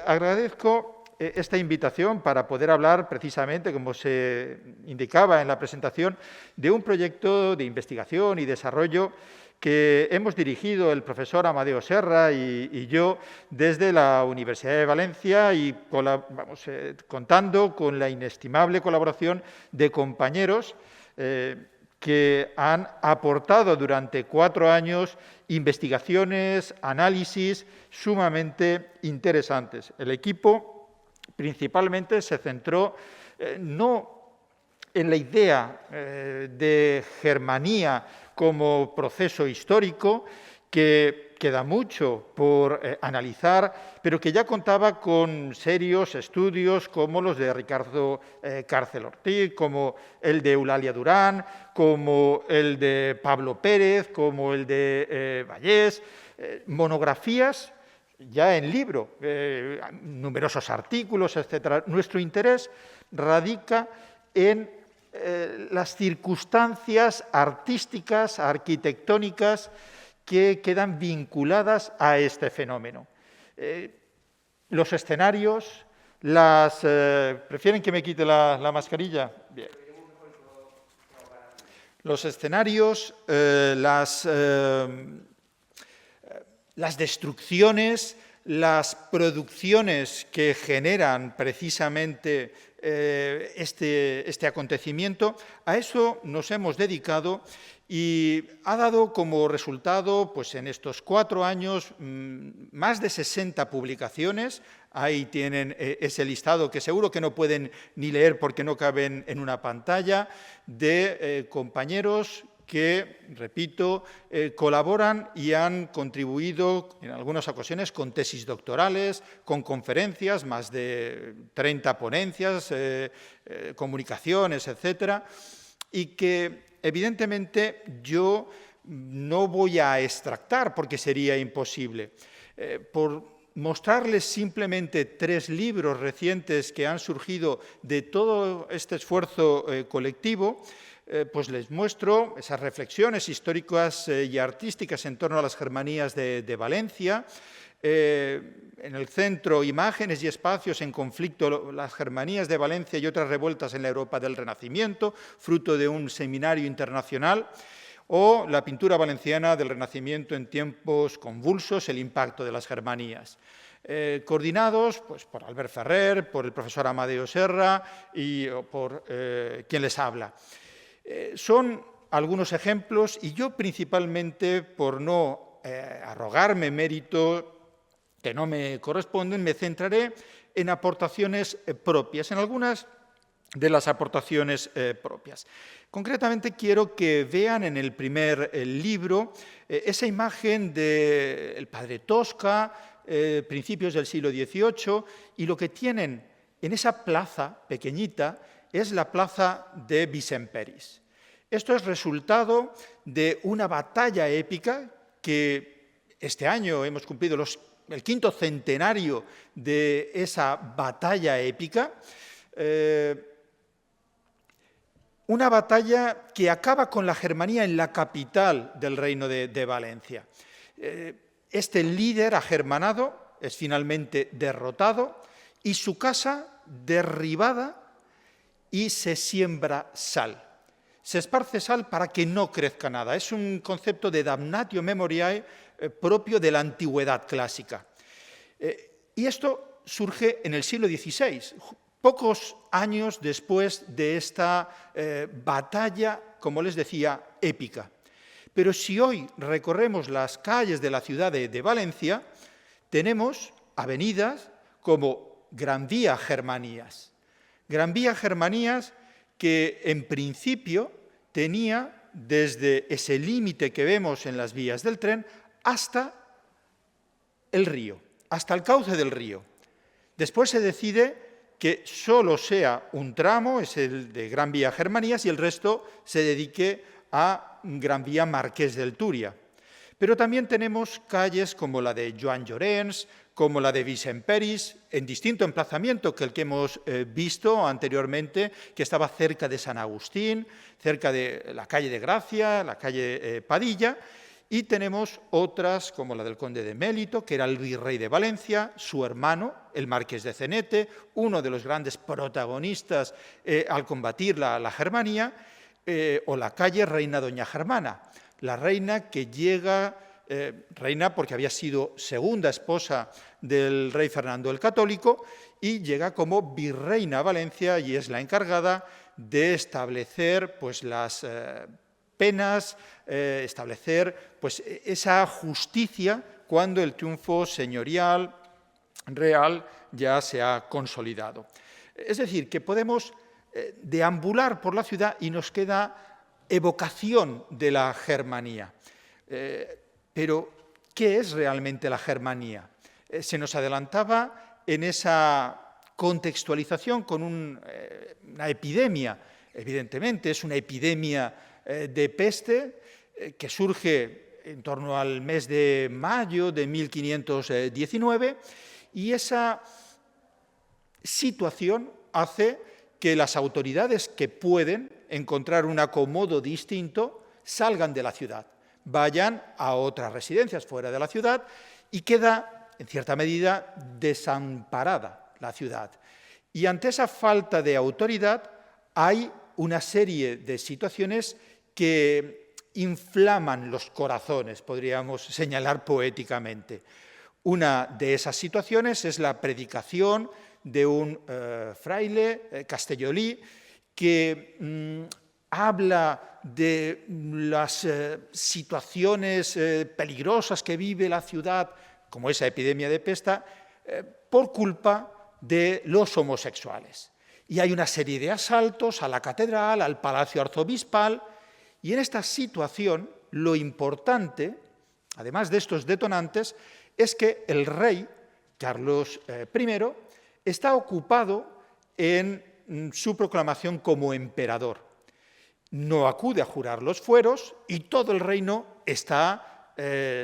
Agradezco esta invitación para poder hablar precisamente, como se indicaba en la presentación, de un proyecto de investigación y desarrollo que hemos dirigido el profesor Amadeo Serra y yo desde la Universidad de Valencia y contando con la inestimable colaboración de compañeros que han aportado durante 4 años investigaciones, análisis sumamente interesantes. El equipo principalmente se centró no en la idea de Germanía como proceso histórico, que queda mucho por analizar, pero que ya contaba con serios estudios como los de Ricardo Cárcel Ortiz, como el de Eulalia Durán, como el de Pablo Pérez, como el de Vallés, monografías ya en libro, numerosos artículos, etc. Nuestro interés radica en las circunstancias artísticas, arquitectónicas que quedan vinculadas a este fenómeno. Los escenarios, ¿prefieren que me quite la mascarilla? Bien. Los escenarios, las destrucciones, las producciones que generan precisamente este acontecimiento, a eso nos hemos dedicado y ha dado como resultado, pues en estos 4 años, más de 60 publicaciones. Ahí tienen ese listado que seguro que no pueden ni leer porque no caben en una pantalla, de compañeros que, repito, colaboran y han contribuido en algunas ocasiones con tesis doctorales, con conferencias, más de 30 ponencias, comunicaciones, etcétera, y que evidentemente yo no voy a extractar porque sería imposible. Por mostrarles simplemente 3 libros recientes que han surgido de todo este esfuerzo colectivo, pues les muestro esas reflexiones históricas y artísticas en torno a las Germanías de Valencia. En el centro, imágenes y espacios en conflicto, las Germanías de Valencia y otras revueltas en la Europa del Renacimiento, fruto de un seminario internacional, o la pintura valenciana del Renacimiento en tiempos convulsos, el impacto de las Germanías. Coordinados pues, por Albert Ferrer, por el profesor Amadeo Serra y por quien les habla. Son algunos ejemplos y yo principalmente, por no arrogarme mérito que no me corresponden, me centraré en aportaciones propias, en algunas de las aportaciones propias. Concretamente quiero que vean en el primer libro esa imagen del padre Tosca, principios del siglo XVIII, y lo que tienen en esa plaza pequeñita es la plaza de Vicenperis. Esto es resultado de una batalla épica que este año hemos cumplido el 5º centenario de esa batalla épica, una batalla que acaba con la Germanía en la capital del reino de Valencia. Este líder agermanado es finalmente derrotado y su casa derribada y se siembra sal. Se esparce sal para que no crezca nada. Es un concepto de damnatio memoriae propio de la antigüedad clásica. Y esto surge en el siglo XVI, pocos años después de esta batalla, como les decía, épica. Pero si hoy recorremos las calles de la ciudad de Valencia, tenemos avenidas como Gran Vía Germanías. Gran Vía Germanías que en principio tenía desde ese límite que vemos en las vías del tren hasta el río, hasta el cauce del río. Después se decide que solo sea un tramo, es el de Gran Vía Germanías, y el resto se dedique a Gran Vía Marqués del Turia. Pero también tenemos calles como la de Joan Llorens, como la de Vicenperis, en distinto emplazamiento que el que hemos visto anteriormente, que estaba cerca de San Agustín, cerca de la calle de Gracia, la calle Padilla, y tenemos otras, como la del conde de Mélito, que era el virrey de Valencia, su hermano, el marqués de Cenete, uno de los grandes protagonistas al combatir la Germanía, o la calle Reina Doña Germana, la reina que llega, reina porque había sido segunda esposa del rey Fernando el Católico, y llega como virreina a Valencia y es la encargada de establecer pues, las penas, establecer pues, esa justicia cuando el triunfo señorial, real, ya se ha consolidado. Es decir, que podemos deambular por la ciudad y nos queda evocación de la germanía. Pero, ¿qué es realmente la germanía? Se nos adelantaba en esa contextualización con una epidemia. Evidentemente, es una epidemia de peste que surge en torno al mes de mayo de 1519, y esa situación hace que las autoridades que pueden encontrar un acomodo distinto salgan de la ciudad, vayan a otras residencias fuera de la ciudad, y queda, en cierta medida, desamparada la ciudad. Y ante esa falta de autoridad hay una serie de situaciones que inflaman los corazones, podríamos señalar poéticamente. Una de esas situaciones es la predicación de un fraile castellolí que habla de las situaciones peligrosas que vive la ciudad, como esa epidemia de peste, por culpa de los homosexuales. Y hay una serie de asaltos a la catedral, al palacio arzobispal, y en esta situación lo importante, además de estos detonantes, es que el rey, Carlos I, está ocupado en su proclamación como emperador. No acude a jurar los fueros y todo el reino está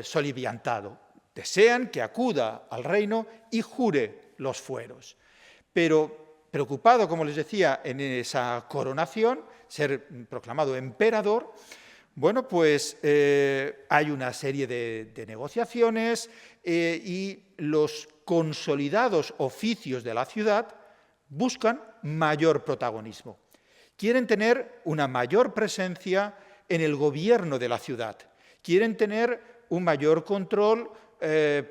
soliviantado. Desean que acuda al reino y jure los fueros. Pero preocupado, como les decía, en esa coronación, ser proclamado emperador, bueno, pues hay una serie de negociaciones y los consolidados oficios de la ciudad buscan mayor protagonismo. Quieren tener una mayor presencia en el gobierno de la ciudad. Quieren tener un mayor control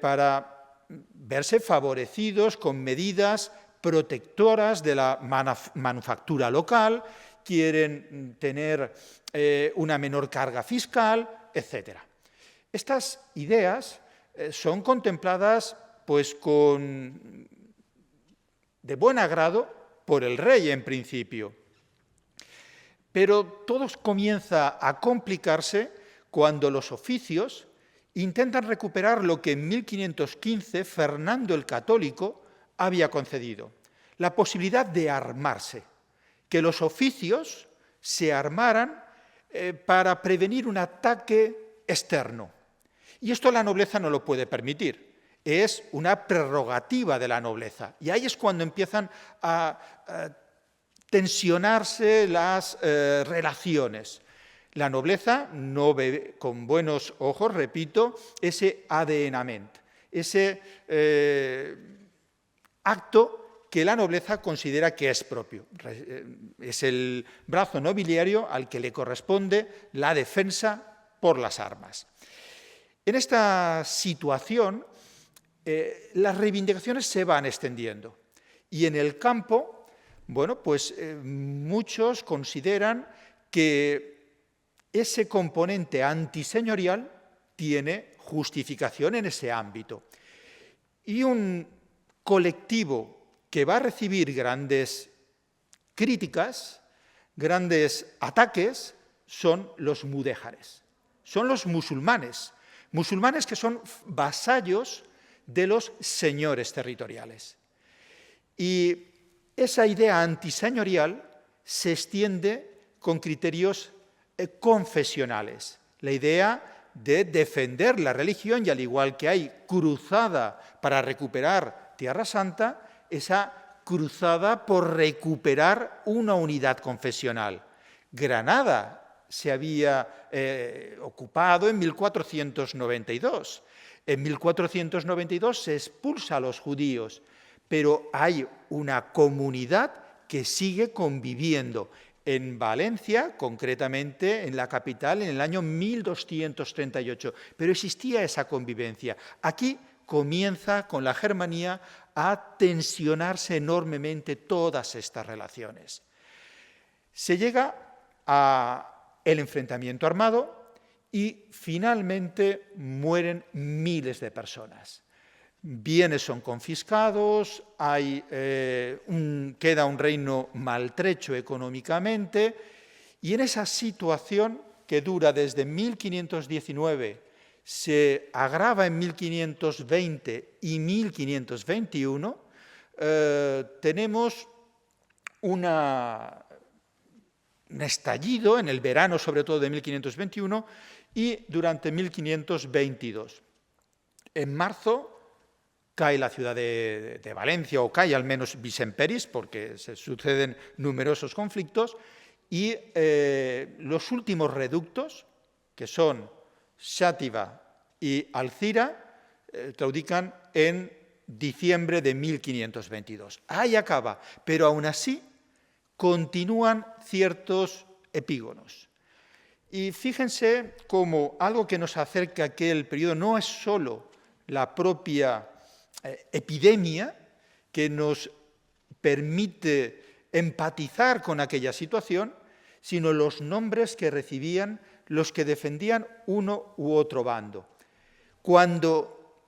para verse favorecidos con medidas protectoras de la manufactura local, quieren tener una menor carga fiscal, etc. Estas ideas son contempladas pues, de buen agrado por el rey en principio. Pero todo comienza a complicarse cuando los oficios intentan recuperar lo que en 1515 Fernando el Católico había concedido, la posibilidad de armarse, que los oficios se armaran para prevenir un ataque externo. Y esto la nobleza no lo puede permitir, es una prerrogativa de la nobleza. Y ahí es cuando empiezan a tensionarse las relaciones. La nobleza no ve con buenos ojos, repito, ese adenament, ese acto que la nobleza considera que es propio. Es el brazo nobiliario al que le corresponde la defensa por las armas. En esta situación, las reivindicaciones se van extendiendo y en el campo, bueno, pues muchos consideran que ese componente antiseñorial tiene justificación en ese ámbito. Y un colectivo que va a recibir grandes críticas, grandes ataques, son los mudéjares, son los musulmanes que son vasallos de los señores territoriales. Y esa idea antiseñorial se extiende con criterios confesionales, la idea de defender la religión, y al igual que hay cruzada para recuperar Tierra Santa, esa cruzada por recuperar una unidad confesional. Granada se había ocupado en 1492. En 1492 se expulsa a los judíos, pero hay una comunidad que sigue conviviendo. En Valencia, concretamente en la capital, en el año 1238, pero existía esa convivencia. Aquí comienza con la Germanía a tensionarse enormemente todas estas relaciones. Se llega al enfrentamiento armado y finalmente mueren miles de personas. Bienes son confiscados, queda un reino maltrecho económicamente, y en esa situación que dura desde 1519, se agrava en 1520 y 1521, tenemos un estallido en el verano, sobre todo de 1521, y durante 1522. En marzo cae la ciudad de Valencia, o cae al menos Visemperis, porque se suceden numerosos conflictos, y los últimos reductos, que son Xàtiva y Alcira, claudican en diciembre de 1522. Ahí acaba, pero aún así continúan ciertos epígonos. Y fíjense cómo algo que nos acerca a aquel periodo no es solo la propia epidemia que nos permite empatizar con aquella situación, sino los nombres que recibían los que defendían uno u otro bando. Cuando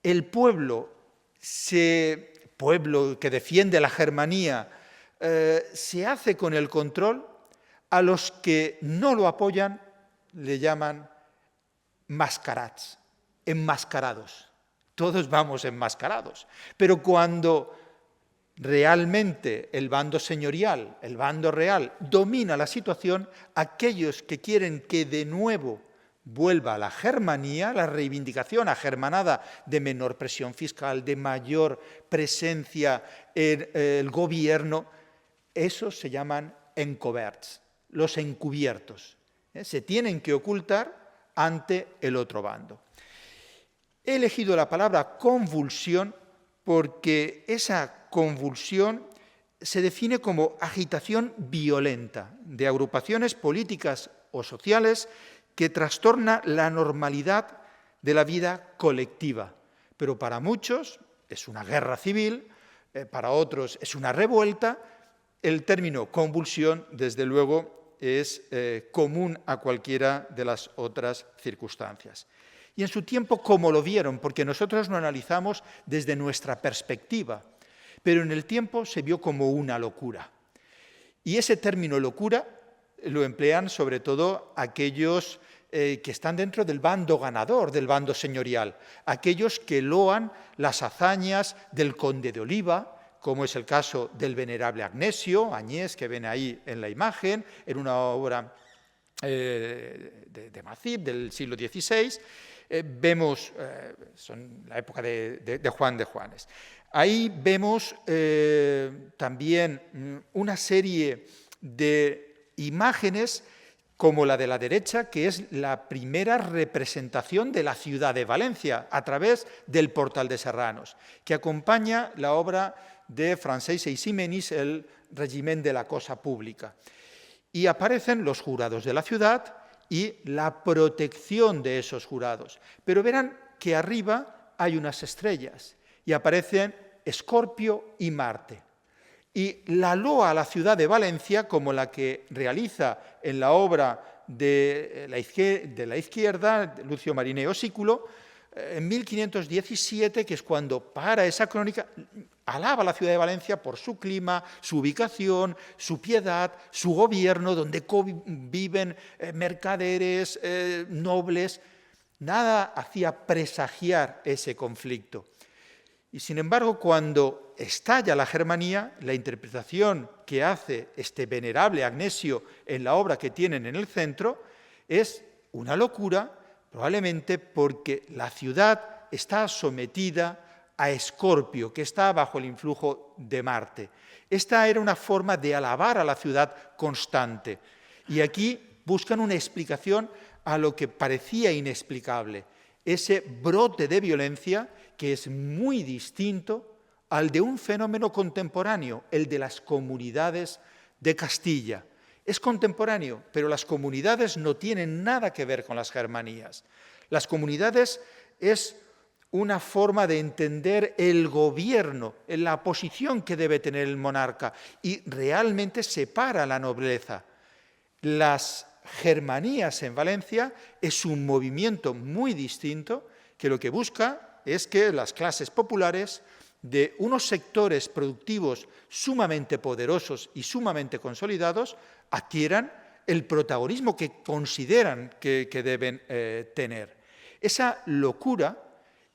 el pueblo que defiende la Germanía se hace con el control, a los que no lo apoyan le llaman mascarats, enmascarados. Todos vamos enmascarados. Pero cuando realmente el bando señorial, el bando real, domina la situación, aquellos que quieren que de nuevo vuelva la germanía, la reivindicación agermanada de menor presión fiscal, de mayor presencia en el gobierno, esos se llaman encoberts, los encubiertos. Se tienen que ocultar ante el otro bando. He elegido la palabra convulsión porque esa convulsión se define como agitación violenta de agrupaciones políticas o sociales que trastorna la normalidad de la vida colectiva. Pero para muchos es una guerra civil, para otros es una revuelta. El término convulsión, desde luego, es común a cualquiera de las otras circunstancias. Y en su tiempo, ¿cómo lo vieron? Porque nosotros lo analizamos desde nuestra perspectiva, pero en el tiempo se vio como una locura. Y ese término locura lo emplean sobre todo aquellos que están dentro del bando ganador, del bando señorial, aquellos que loan las hazañas del conde de Oliva, como es el caso del venerable Agnesio, Agnès, que ven ahí en la imagen, en una obra de Macip del siglo XVI, vemos, son la época de Juan de Juanes. Ahí vemos también una serie de imágenes como la de la derecha, que es la primera representación de la ciudad de Valencia a través del Portal de Serranos, que acompaña la obra de Francesc Eiximenis, el régimen de la cosa pública. Y aparecen los jurados de la ciudad y la protección de esos jurados. Pero verán que arriba hay unas estrellas y aparecen Escorpio y Marte. Y la loa a la ciudad de Valencia, como la que realiza en la obra de la izquierda, Lucio Marineo Sículo, en 1517, que es cuando para esa crónica, alaba a la ciudad de Valencia por su clima, su ubicación, su piedad, su gobierno, donde viven mercaderes, nobles. Nada hacía presagiar ese conflicto. Y sin embargo, cuando estalla la Germanía, la interpretación que hace este venerable Agnesio en la obra que tienen en el centro es una locura, probablemente porque la ciudad está sometida a Escorpio, que está bajo el influjo de Marte. Esta era una forma de alabar a la ciudad constante. Y aquí buscan una explicación a lo que parecía inexplicable, ese brote de violencia que es muy distinto al de un fenómeno contemporáneo, el de las comunidades de Castilla. Es contemporáneo, pero las comunidades no tienen nada que ver con las germanías. Las comunidades es una forma de entender el gobierno, la posición que debe tener el monarca, y realmente separa a la nobleza. Las germanías en Valencia es un movimiento muy distinto que lo que busca es que las clases populares de unos sectores productivos sumamente poderosos y sumamente consolidados adquieran el protagonismo que consideran que deben tener. Esa locura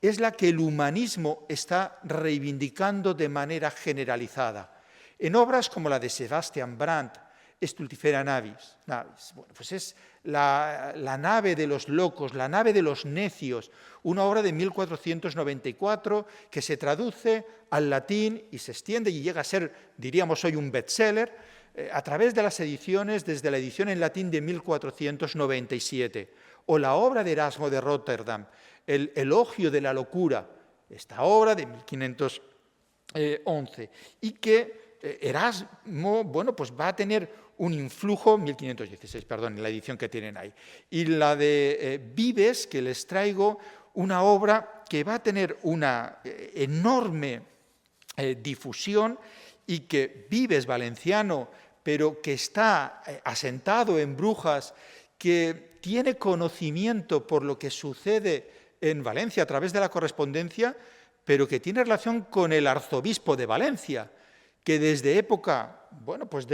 es la que el humanismo está reivindicando de manera generalizada. En obras como la de Sebastian Brandt, Stultifera Navis. Bueno, pues es la nave de los locos, la nave de los necios, una obra de 1494 que se traduce al latín y se extiende y llega a ser, diríamos hoy, un bestseller a través de las ediciones, desde la edición en latín de 1497, o la obra de Erasmo de Rotterdam, el Elogio de la locura, esta obra de 1511, y que Erasmo, bueno, pues va a tener un influjo, 1516, perdón, en la edición que tienen ahí. Y la de Vives, que les traigo, una obra que va a tener una enorme difusión y que Vives, valenciano, pero que está asentado en Brujas, que tiene conocimiento por lo que sucede en Valencia a través de la correspondencia, pero que tiene relación con el arzobispo de Valencia, que desde época, bueno, pues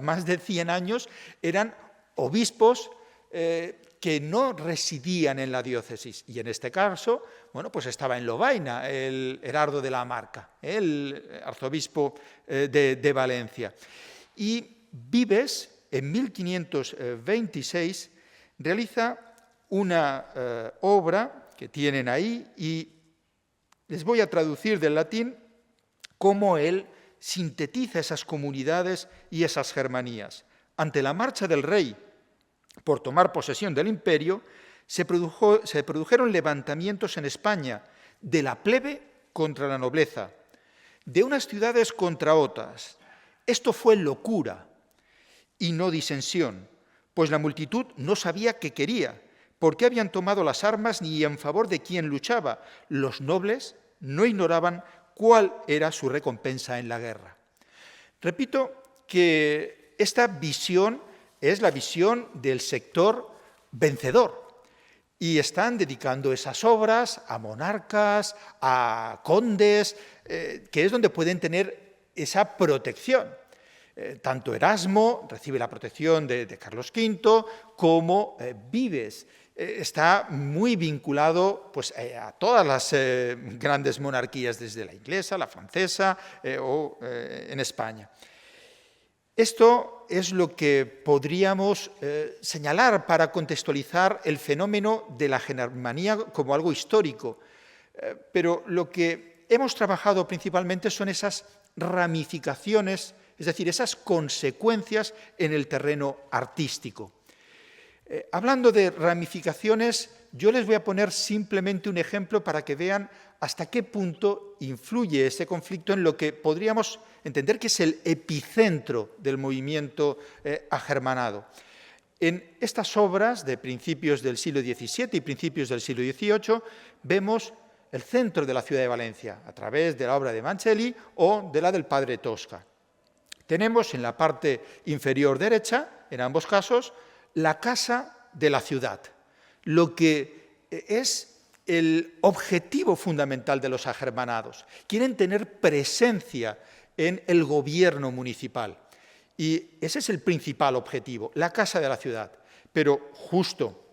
más de 100 años, eran obispos que no residían en la diócesis. Y en este caso, bueno, pues estaba en Lovaina, el Herardo de la Marca, el arzobispo de Valencia. Y Vives, en 1526, realiza una obra que tienen ahí, y les voy a traducir del latín cómo él sintetiza esas comunidades y esas germanías. Ante la marcha del rey por tomar posesión del imperio, se produjeron levantamientos en España de la plebe contra la nobleza, de unas ciudades contra otras. Esto fue locura y no disensión, pues la multitud no sabía qué quería, por qué habían tomado las armas ni en favor de quién luchaba. Los nobles no ignoraban cuál era su recompensa en la guerra. Repito que esta visión es la visión del sector vencedor, y están dedicando esas obras a monarcas, a condes, que es donde pueden tener esa protección. Tanto Erasmo recibe la protección de Carlos V, como Vives está muy vinculado pues, a todas las grandes monarquías, desde la inglesa, la francesa o en España. Esto es lo que podríamos señalar para contextualizar el fenómeno de la germanía como algo histórico. Pero lo que hemos trabajado principalmente son esas ramificaciones, es decir, esas consecuencias en el terreno artístico. Hablando de ramificaciones, yo les voy a poner simplemente un ejemplo para que vean hasta qué punto influye ese conflicto en lo que podríamos entender que es el epicentro del movimiento agermanado. En estas obras de principios del siglo XVII y principios del siglo XVIII vemos el centro de la ciudad de Valencia, a través de la obra de Mancelli o de la del padre Tosca. Tenemos en la parte inferior derecha, en ambos casos, la casa de la ciudad, lo que es el objetivo fundamental de los agermanados. Quieren tener presencia en el gobierno municipal, y ese es el principal objetivo, la casa de la ciudad. Pero justo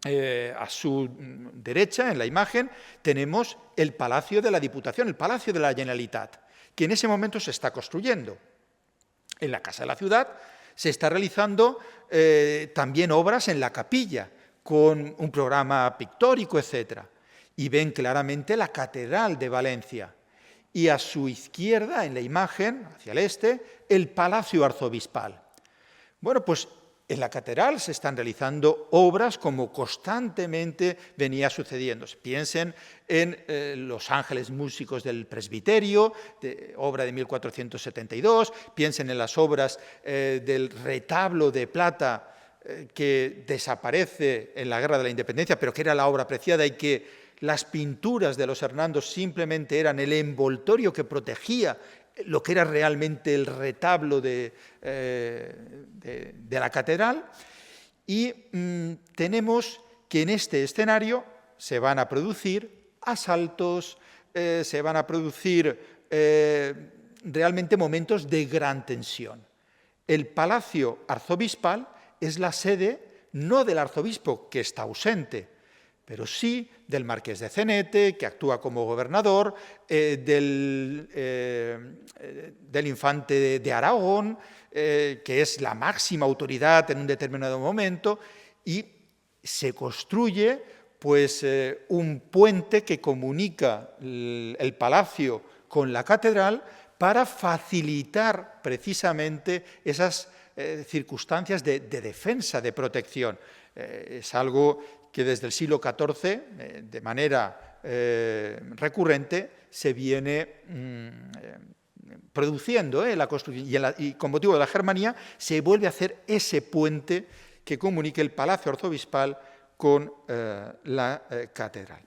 a su derecha, en la imagen, tenemos el Palacio de la Diputación, el Palacio de la Generalitat, que en ese momento se está construyendo. En la casa de la ciudad se está realizando también obras en la capilla, con un programa pictórico, etc. Y ven claramente la Catedral de Valencia. y a su izquierda, en la imagen, hacia el este, el Palacio Arzobispal. Bueno, pues en la catedral se están realizando obras como constantemente venía sucediendo. Piensen en los ángeles músicos del presbiterio, obra de 1472, piensen en las obras del retablo de plata que desaparece en la Guerra de la Independencia, pero que era la obra apreciada y que las pinturas de los Hernandos simplemente eran el envoltorio que protegía lo que era realmente el retablo de la catedral, y tenemos que en este escenario se van a producir asaltos, se van a producir realmente momentos de gran tensión. El Palacio Arzobispal es la sede no del arzobispo, que está ausente, pero sí del marqués de Cenete, que actúa como gobernador, del infante de Aragón, que es la máxima autoridad en un determinado momento, y se construye pues, un puente que comunica el palacio con la catedral para facilitar precisamente esas circunstancias de defensa, de protección. Es algo que desde el siglo XIV, de manera recurrente, se viene produciendo la construcción, y con motivo de la Germanía se vuelve a hacer ese puente que comunique el Palacio Arzobispal con la catedral.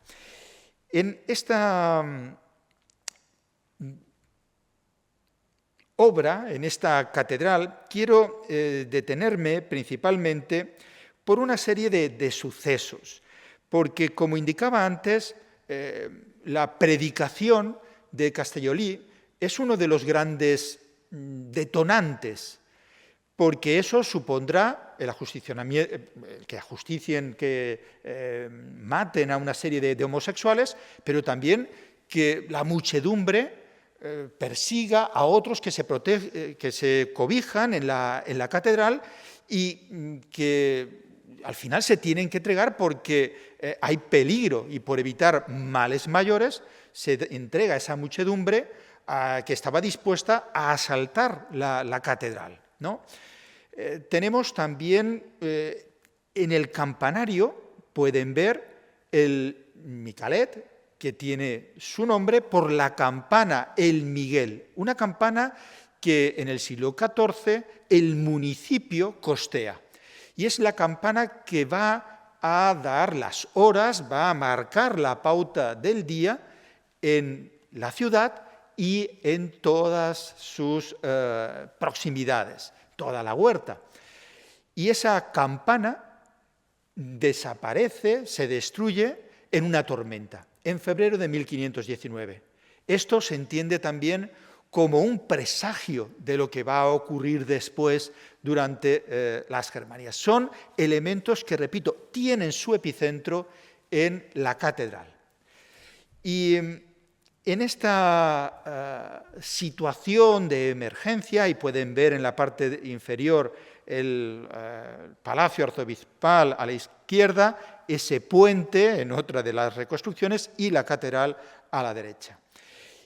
En esta obra, en esta catedral, quiero detenerme principalmente por una serie de sucesos, porque, como indicaba antes, la predicación de Castellolí es uno de los grandes detonantes, porque eso supondrá el ajusticionamiento, que ajusticien, que maten a una serie de homosexuales, pero también que la muchedumbre persiga a otros que se cobijan en la catedral y que al final se tienen que entregar porque hay peligro, y por evitar males mayores se entrega a esa muchedumbre que estaba dispuesta a asaltar la catedral, ¿no? Tenemos también en el campanario, pueden ver el Micalet, que tiene su nombre por la campana El Miguel, una campana que en el siglo XIV el municipio costea. Y es la campana que va a dar las horas, va a marcar la pauta del día en la ciudad y en todas sus proximidades, toda la huerta. Y esa campana desaparece, se destruye en una tormenta, en febrero de 1519. Esto se entiende también como un presagio de lo que va a ocurrir después durante las Germanías. Son elementos que, repito, tienen su epicentro en la catedral. Y en esta situación de emergencia, y pueden ver en la parte inferior el Palacio Arzobispal a la izquierda, ese puente en otra de las reconstrucciones y la catedral a la derecha.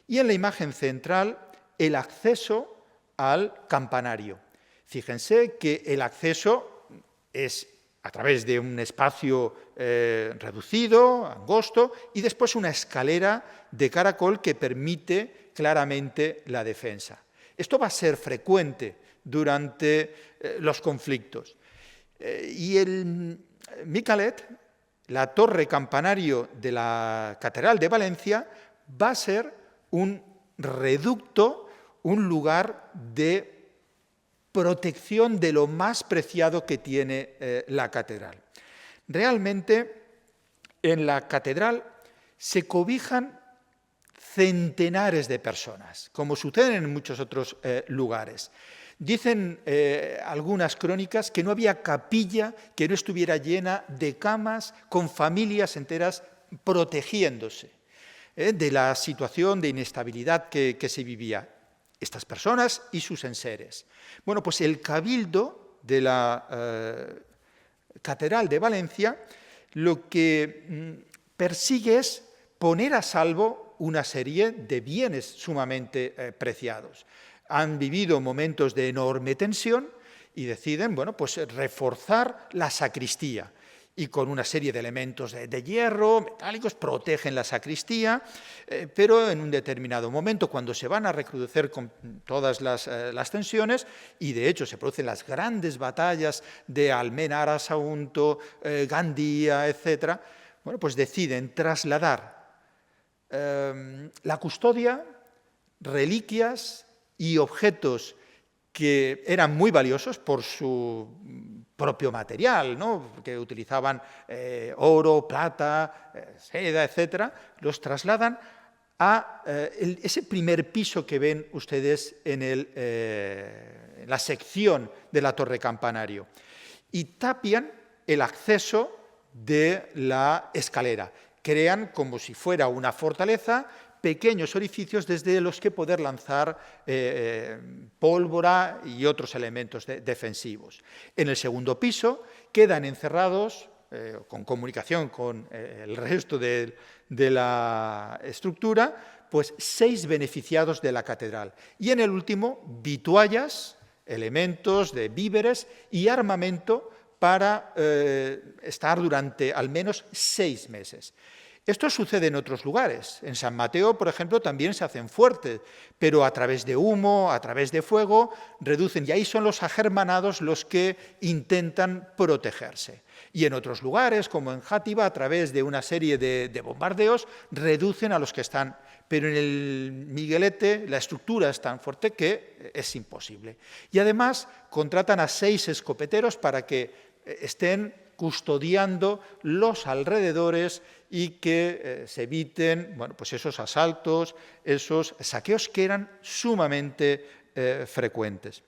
Y en la imagen central, el acceso al campanario. Fíjense que el acceso es a través de un espacio reducido, angosto, y después una escalera de caracol que permite claramente la defensa. Esto va a ser frecuente durante los conflictos. Y el Micalet, la torre campanario de la Catedral de Valencia, va a ser un reducto, un lugar de protección de lo más preciado que tiene la catedral. Realmente, en la catedral se cobijan centenares de personas, como sucede en muchos otros lugares. Dicen algunas crónicas que no había capilla que no estuviera llena de camas con familias enteras protegiéndose de la situación de inestabilidad que se vivía. Estas personas y sus enseres. Bueno, pues el cabildo de la Catedral de Valencia lo que persigue es poner a salvo una serie de bienes sumamente preciados. Han vivido momentos de enorme tensión y deciden, bueno, pues reforzar la sacristía. Y con una serie de elementos de hierro, metálicos, protegen la sacristía, pero en un determinado momento, cuando se van a recrudecer con todas las tensiones, y de hecho se producen las grandes batallas de Almenara, Sagunto, Gandía, etc., bueno, pues deciden trasladar la custodia, reliquias y objetos que eran muy valiosos por su propio material, ¿no? Que utilizaban oro, plata, seda, etc., los trasladan a ese primer piso que ven ustedes en la sección de la torre campanario y tapian el acceso de la escalera. Crean como si fuera una fortaleza pequeños orificios desde los que poder lanzar pólvora y otros elementos defensivos. En el segundo piso quedan encerrados, con comunicación con el resto de la estructura, pues 6 beneficiados de la catedral. Y en el último, vituallas, elementos de víveres y armamento para estar durante al menos 6 meses. Esto sucede en otros lugares. En San Mateo, por ejemplo, también se hacen fuertes, pero a través de humo, a través de fuego, reducen. Y ahí son los agermanados los que intentan protegerse. Y en otros lugares, como en Játiva, a través de una serie de bombardeos, reducen a los que están. Pero en el Miguelete la estructura es tan fuerte que es imposible. Y además contratan a 6 escopeteros para que estén custodiando los alrededores y que se eviten, bueno, pues esos asaltos, esos saqueos que eran sumamente frecuentes.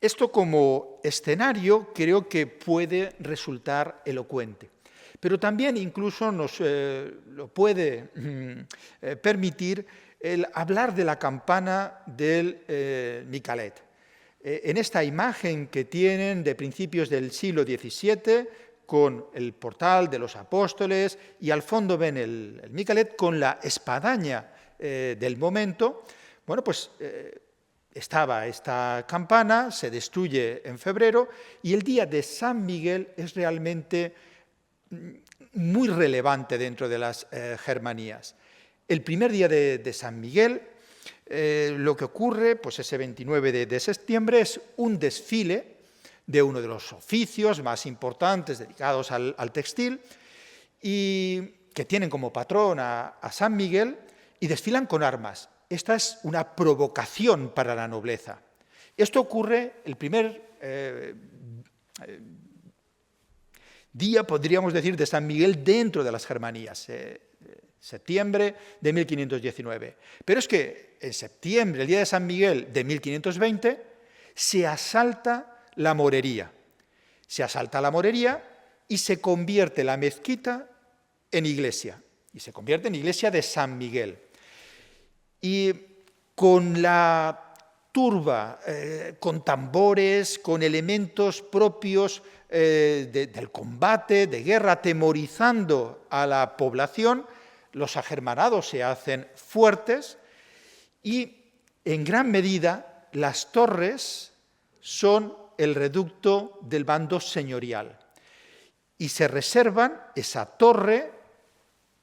Esto como escenario creo que puede resultar elocuente, pero también incluso nos lo puede permitir el hablar de la campana del Micalet. En esta imagen que tienen de principios del siglo XVII, con el portal de los apóstoles, y al fondo ven el Micalet con la espadaña del momento, bueno, pues estaba esta campana, se destruye en febrero, y el día de San Miguel es realmente muy relevante dentro de las Germanías. El primer día de San Miguel, lo que ocurre, pues ese 29 de septiembre, es un desfile de uno de los oficios más importantes dedicados al textil y que tienen como patrón a San Miguel y desfilan con armas. Esta es una provocación para la nobleza. Esto ocurre el primer día, podríamos decir, de San Miguel dentro de las Germanías, septiembre de 1519. Pero es que en septiembre, el día de San Miguel de 1520, se asalta la morería. Se asalta la morería y se convierte la mezquita en iglesia. Y se convierte en iglesia de San Miguel. Y con la turba, con tambores, con elementos propios del combate, de guerra, atemorizando a la población, los agermanados se hacen fuertes y, en gran medida, las torres son el reducto del bando señorial. Y se reservan esa torre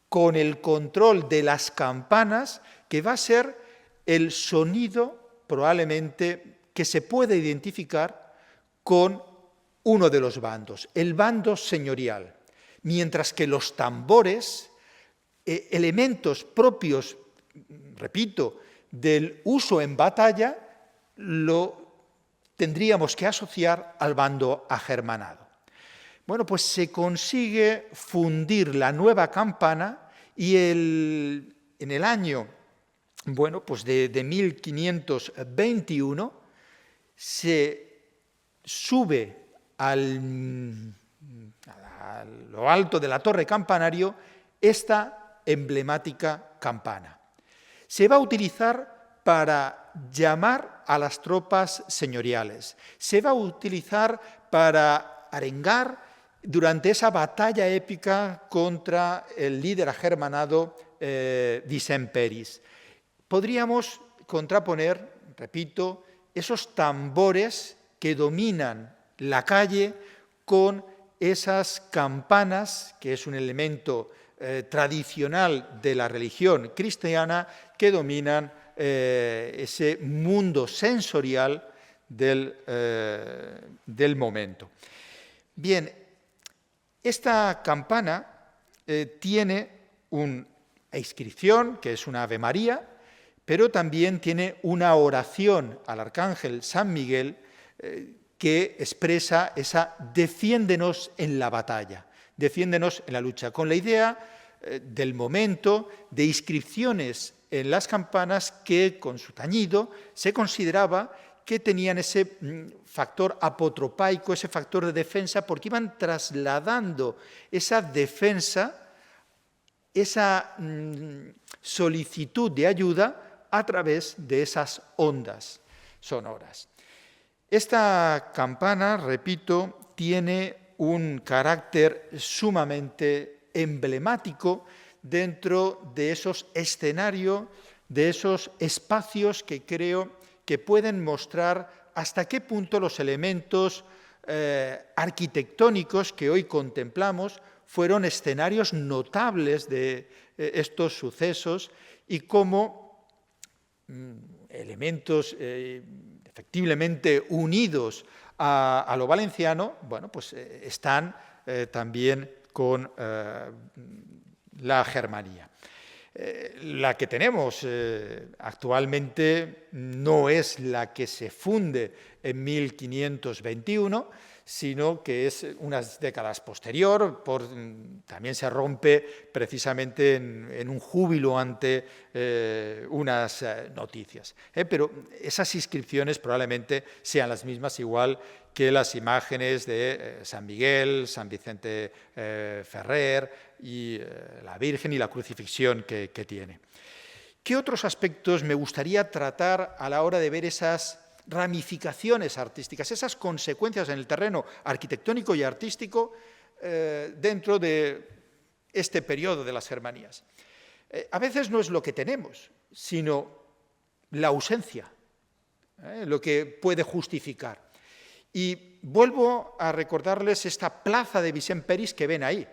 con el control de las campanas, que va a ser el sonido probablemente que se puede identificar con uno de los bandos, el bando señorial, mientras que los tambores, elementos propios, repito, del uso en batalla, lo tendríamos que asociar al bando agermanado. Bueno, pues se consigue fundir la nueva campana y en el año, bueno, pues de 1521 se sube a lo alto de la torre campanario esta emblemática campana. Se va a utilizar para llamar a las tropas señoriales. Se va a utilizar para arengar durante esa batalla épica contra el líder agermanado Vicent Peris. Podríamos contraponer, repito, esos tambores que dominan la calle con esas campanas, que es un elemento tradicional de la religión cristiana, que dominan ese mundo sensorial del momento. Bien, esta campana tiene una inscripción, que es una Ave María, pero también tiene una oración al arcángel San Miguel que expresa esa defiéndenos en la batalla, defiéndenos en la lucha, con la idea del momento de inscripciones en las campanas que con su tañido se consideraba que tenían ese factor apotropaico, ese factor de defensa, porque iban trasladando esa defensa, esa solicitud de ayuda a través de esas ondas sonoras. Esta campana, repito, tiene un carácter sumamente emblemático dentro de esos escenarios, de esos espacios que creo que pueden mostrar hasta qué punto los elementos arquitectónicos que hoy contemplamos fueron escenarios notables de estos sucesos y cómo elementos efectivamente unidos a lo valenciano, bueno, pues están también con la Germanía. La que tenemos actualmente no es la que se funde en 1521, sino que es unas décadas posterior, también se rompe precisamente en un júbilo ante unas noticias. Pero esas inscripciones probablemente sean las mismas, igual que las imágenes de San Miguel, San Vicente Ferrer y la Virgen y la crucifixión que tiene. ¿Qué otros aspectos me gustaría tratar a la hora de ver esas ramificaciones artísticas, esas consecuencias en el terreno arquitectónico y artístico dentro de este periodo de las Germanías? A veces no es lo que tenemos, sino la ausencia, lo que puede justificar. Y vuelvo a recordarles esta plaza de Vicent Peris que ven ahí.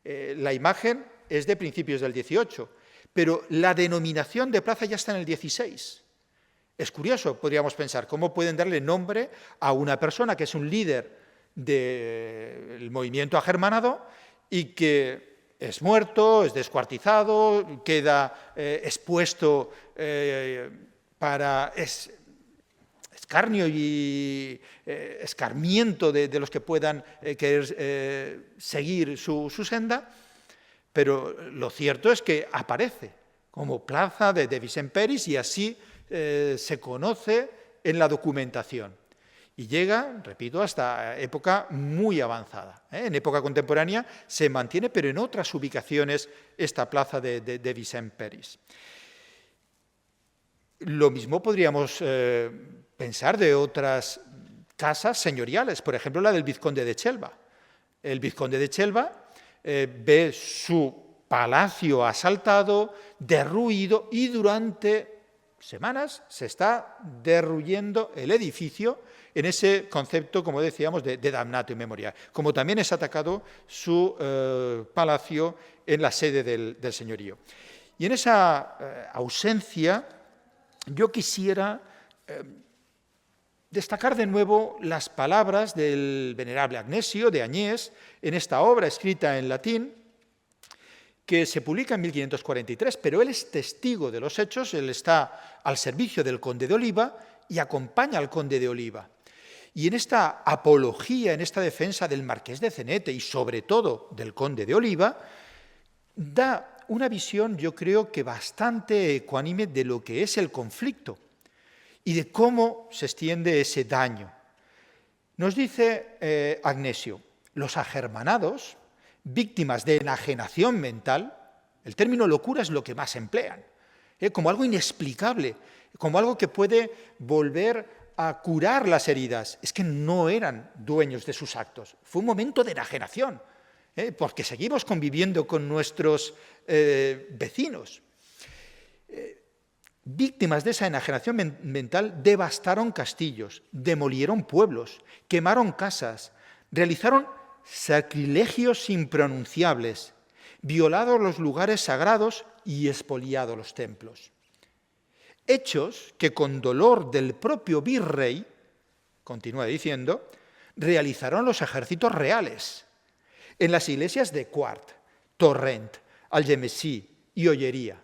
La imagen es de principios del 18, pero la denominación de plaza ya está en el 16. Es curioso, podríamos pensar, cómo pueden darle nombre a una persona que es un líder del movimiento agermanado y que es muerto, es descuartizado, queda expuesto para escarnio y escarmiento de los que puedan querer seguir su senda, pero lo cierto es que aparece como plaza de Vicent Peris y así se conoce en la documentación y llega, repito, hasta época muy avanzada. En época contemporánea se mantiene, pero en otras ubicaciones, esta plaza de Vicent Peris. Lo mismo podríamos pensar de otras casas señoriales, por ejemplo, la del vizconde de Chelva. El vizconde de Chelva ve su palacio asaltado, derruido y durante semanas se está derruyendo el edificio en ese concepto, como decíamos, de damnatio memoriae, como también es atacado su palacio en la sede del señorío. Y en esa ausencia yo quisiera destacar de nuevo las palabras del venerable Agnesio de Añés en esta obra escrita en latín, que se publica en 1543, pero él es testigo de los hechos, él está al servicio del conde de Oliva y acompaña al conde de Oliva. Y en esta apología, en esta defensa del marqués de Cenete y sobre todo del conde de Oliva, da una visión, yo creo que bastante ecuánime de lo que es el conflicto y de cómo se extiende ese daño. Nos dice Agnesio, los agermanados, víctimas de enajenación mental, el término locura es lo que más emplean, como algo inexplicable, como algo que puede volver a curar las heridas. Es que no eran dueños de sus actos, fue un momento de enajenación. porque seguimos conviviendo con nuestros vecinos. Víctimas de esa enajenación mental devastaron castillos, demolieron pueblos, quemaron casas, realizaron sacrilegios impronunciables, violados los lugares sagrados y expoliado los templos. Hechos que con dolor del propio virrey, continúa diciendo, realizaron los ejércitos reales en las iglesias de Quart, Torrent, Algemesí y Ollería.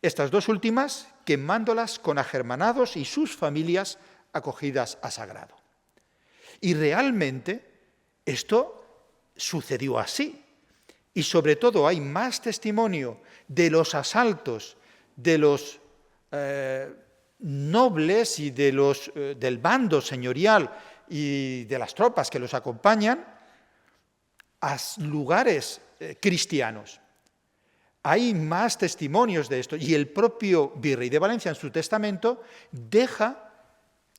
Estas dos últimas quemándolas con agermanados y sus familias acogidas a sagrado. Y realmente esto sucedió así. Y sobre todo hay más testimonio de los asaltos de los nobles y del bando señorial y de las tropas que los acompañan a lugares cristianos. Hay más testimonios de esto, y el propio virrey de Valencia en su testamento deja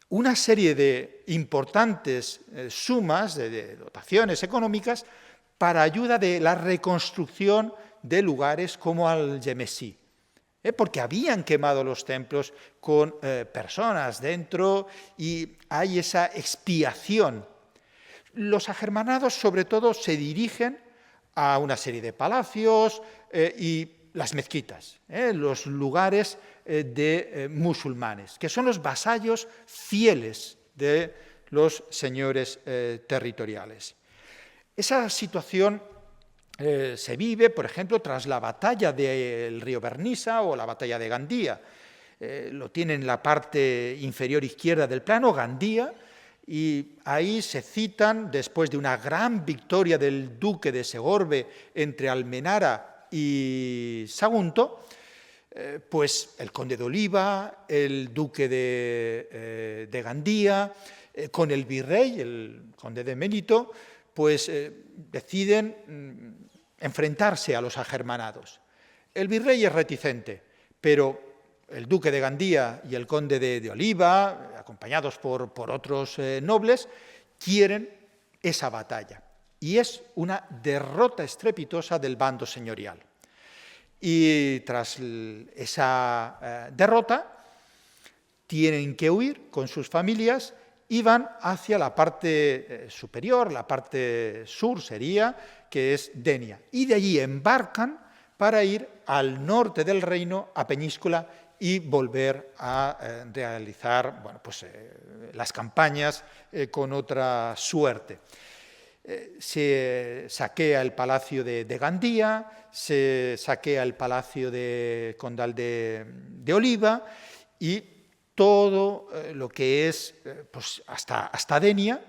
una serie de importantes sumas de dotaciones económicas para ayuda de la reconstrucción de lugares como Algemesí, porque habían quemado los templos con personas dentro y hay esa expiación. Los agermanados sobre todo se dirigen a una serie de palacios y las mezquitas, los lugares de musulmanes, que son los vasallos fieles de los señores territoriales. Esa situación se vive, por ejemplo, tras la batalla del río Vernissa o la batalla de Gandía. Lo tiene en la parte inferior izquierda del plano, Gandía, y ahí se citan, después de una gran victoria del duque de Segorbe entre Almenara y Sagunto, pues el conde de Oliva, el duque de Gandía, con el virrey, el conde de Ménito, pues deciden enfrentarse a los agermanados. El virrey es reticente, pero el duque de Gandía y el conde de Oliva, acompañados por otros nobles, quieren esa batalla. Y es una derrota estrepitosa del bando señorial. Y tras esa derrota, tienen que huir con sus familias y van hacia la parte superior, la parte sur sería, que es Denia. Y de allí embarcan para ir al norte del reino, a Peñíscola, y volver a realizar las campañas con otra suerte. Se saquea el palacio de Gandía, se saquea el palacio de Condal de Oliva y todo lo que es hasta Denia,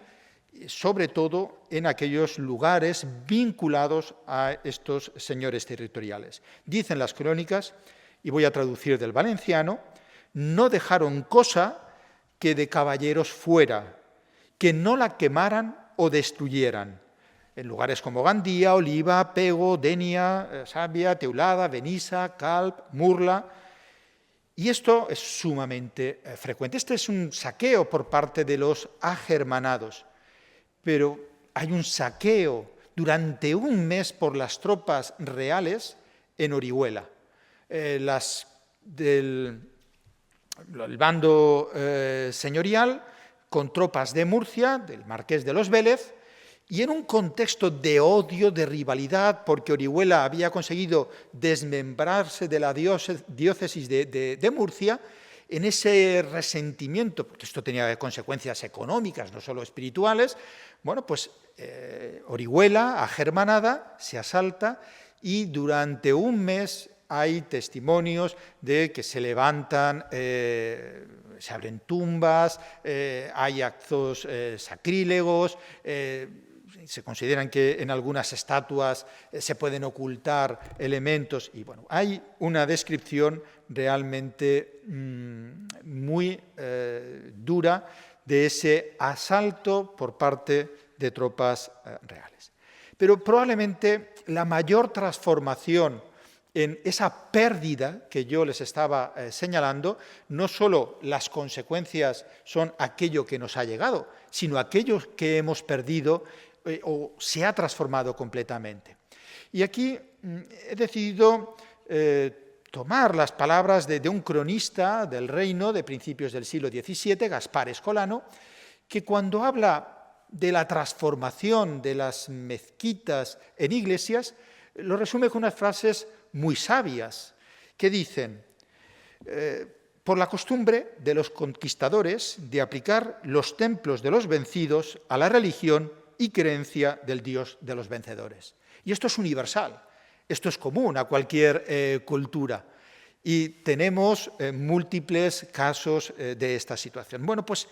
sobre todo en aquellos lugares vinculados a estos señores territoriales. Dicen las crónicas, y voy a traducir del valenciano, no dejaron cosa que de caballeros fuera, que no la quemaran o destruyeran. En lugares como Gandía, Oliva, Pego, Denia, Sabia, Teulada, Benissa, Calp, Murla. Y esto es sumamente frecuente. Este es un saqueo por parte de los agermanados, pero hay un saqueo durante un mes por las tropas reales en Orihuela. El bando señorial con tropas de Murcia, del marqués de los Vélez, y en un contexto de odio, de rivalidad, porque Orihuela había conseguido desmembrarse de la diócesis de Murcia, en ese resentimiento, porque esto tenía consecuencias económicas, no solo espirituales, Orihuela, agermanada, se asalta y durante un mes hay testimonios de que se levantan, se abren tumbas, hay actos sacrílegos, se consideran que en algunas estatuas se pueden ocultar elementos y hay una descripción realmente muy dura de ese asalto por parte de tropas reales. Pero probablemente la mayor transformación en esa pérdida que yo les estaba señalando, no solo las consecuencias son aquello que nos ha llegado, sino aquello que hemos perdido o se ha transformado completamente. Y aquí he decidido tomar las palabras de un cronista del reino de principios del siglo XVII, Gaspar Escolano, que cuando habla de la transformación de las mezquitas en iglesias, lo resume con unas frases muy sabias, que dicen, por la costumbre de los conquistadores de aplicar los templos de los vencidos a la religión y creencia del Dios de los vencedores. Y esto es universal, esto es común a cualquier cultura, y tenemos múltiples casos de esta situación. Bueno, pues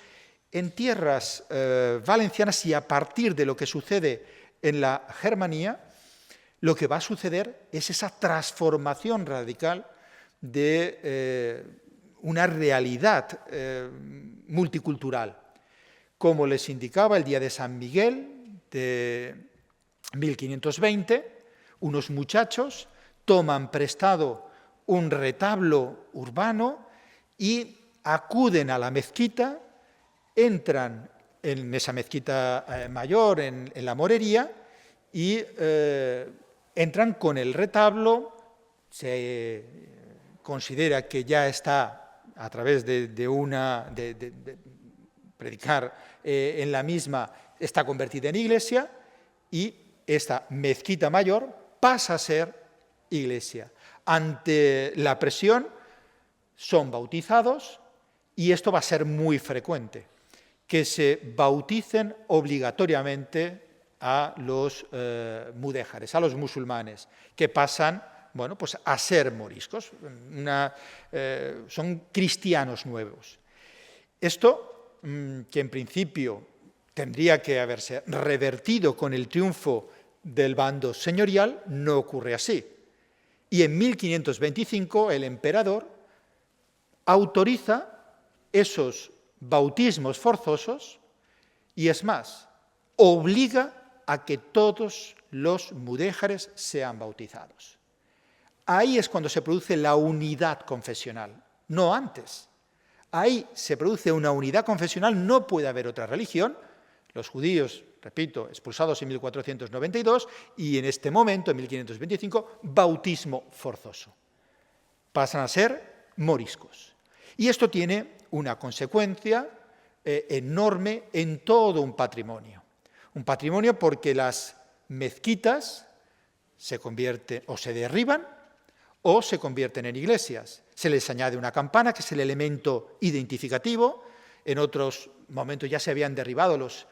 en tierras valencianas y a partir de lo que sucede en la Germanía, lo que va a suceder es esa transformación radical de una realidad multicultural. Como les indicaba, el día de San Miguel de 1520, unos muchachos toman prestado un retablo urbano y acuden a la mezquita, entran en esa mezquita mayor, en la Morería, y entran con el retablo. Se considera que ya está, a través de predicar en la misma, está convertida en iglesia, y esta mezquita mayor pasa a ser iglesia. Ante la presión son bautizados, y esto va a ser muy frecuente, que se bauticen obligatoriamente a los mudéjares, a los musulmanes, que pasan, bueno, pues a ser moriscos, son cristianos nuevos. Esto, que en principio tendría que haberse revertido con el triunfo del bando señorial, no ocurre así. Y en 1525 el emperador autoriza esos bautismos forzosos y, es más, obliga a que todos los mudéjares sean bautizados. Ahí es cuando se produce la unidad confesional, no antes. Ahí se produce una unidad confesional, no puede haber otra religión. Los judíos, repito, expulsados en 1492, y en este momento, en 1525, bautismo forzoso. Pasan a ser moriscos. Y esto tiene una consecuencia enorme en todo un patrimonio. Un patrimonio porque las mezquitas se convierten o se derriban o se convierten en iglesias. Se les añade una campana, que es el elemento identificativo. En otros momentos ya se habían derribado los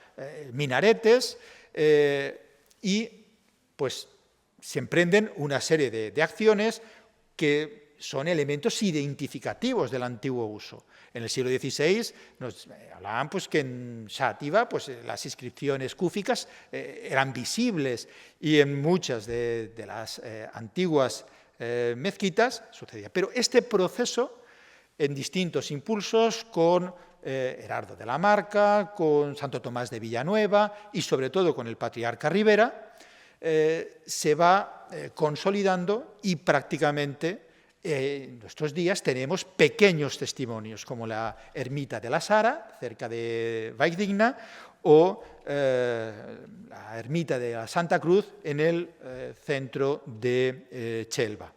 minaretes y pues se emprenden una serie de acciones que son elementos identificativos del antiguo uso. En el siglo XVI nos hablaban pues, que en Xàtiva pues, las inscripciones cúficas eran visibles, y en muchas de las antiguas mezquitas sucedía. Pero este proceso, en distintos impulsos, con Herardo de la Marca, con Santo Tomás de Villanueva y sobre todo con el patriarca Rivera, se va consolidando, y prácticamente en nuestros días tenemos pequeños testimonios, como la ermita de la Sara, cerca de Valldigna, o la ermita de la Santa Cruz en el centro de Chelva.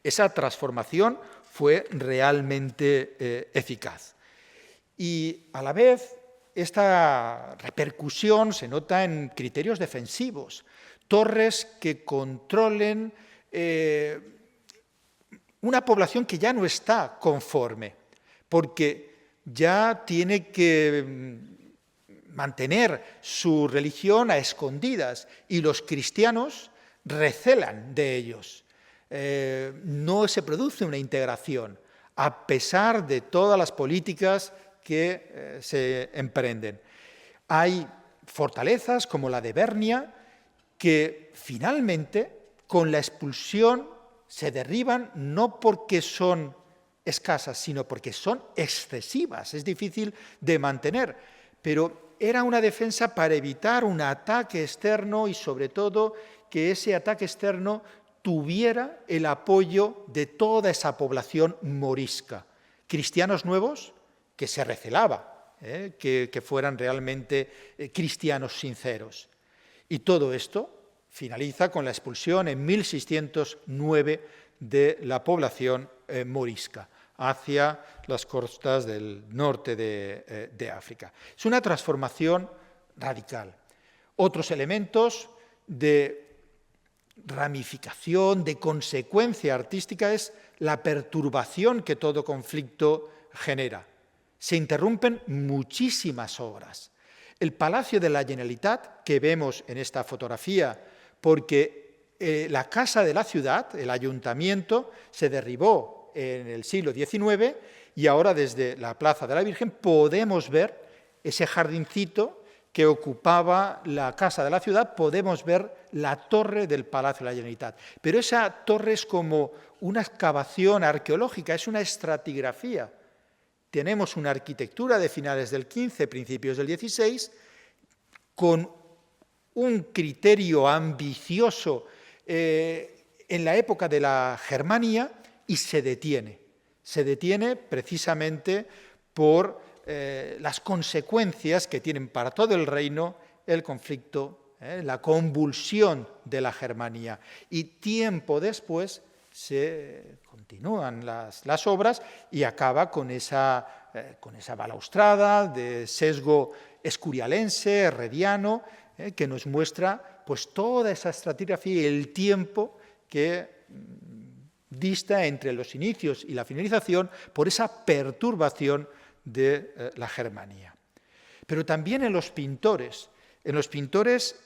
Esa transformación fue realmente eficaz. Y a la vez, esta repercusión se nota en criterios defensivos, torres que controlen una población que ya no está conforme, porque ya tiene que mantener su religión a escondidas, y los cristianos recelan de ellos. No se produce una integración, a pesar de todas las políticas que se emprenden. Hay fortalezas como la de Bernia que finalmente, con la expulsión, se derriban no porque son escasas, sino porque son excesivas, es difícil de mantener, pero era una defensa para evitar un ataque externo, y sobre todo que ese ataque externo tuviera el apoyo de toda esa población morisca. Cristianos nuevos que se recelaba que fueran realmente cristianos sinceros. Y todo esto finaliza con la expulsión en 1609 de la población morisca hacia las costas del norte de África. Es una transformación radical. Otros elementos de ramificación, de consecuencia artística, es la perturbación que todo conflicto genera. Se interrumpen muchísimas obras. El Palacio de la Generalitat, que vemos en esta fotografía, porque la casa de la ciudad, el ayuntamiento, se derribó en el siglo XIX y ahora desde la Plaza de la Virgen podemos ver ese jardincito que ocupaba la casa de la ciudad, podemos ver la torre del Palacio de la Generalitat. Pero esa torre es como una excavación arqueológica, es una estratigrafía. Tenemos una arquitectura de finales del XV, principios del XVI, con un criterio ambicioso en la época de la Germania y se detiene. Se detiene precisamente por las consecuencias que tienen para todo el reino el conflicto, la convulsión de la Germania. Y tiempo después se continúan las obras y acaba con esa balaustrada de sesgo escurialense, herreriano, que nos muestra pues, toda esa estratigrafía y el tiempo que dista entre los inicios y la finalización por esa perturbación de la Germania. Pero también en los pintores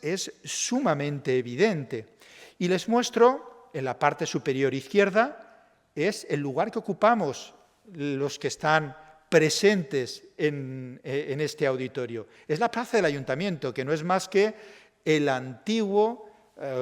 es sumamente evidente. Y les muestro, en la parte superior izquierda, es el lugar que ocupamos los que están presentes en este auditorio. Es la plaza del ayuntamiento, que no es más que el antiguo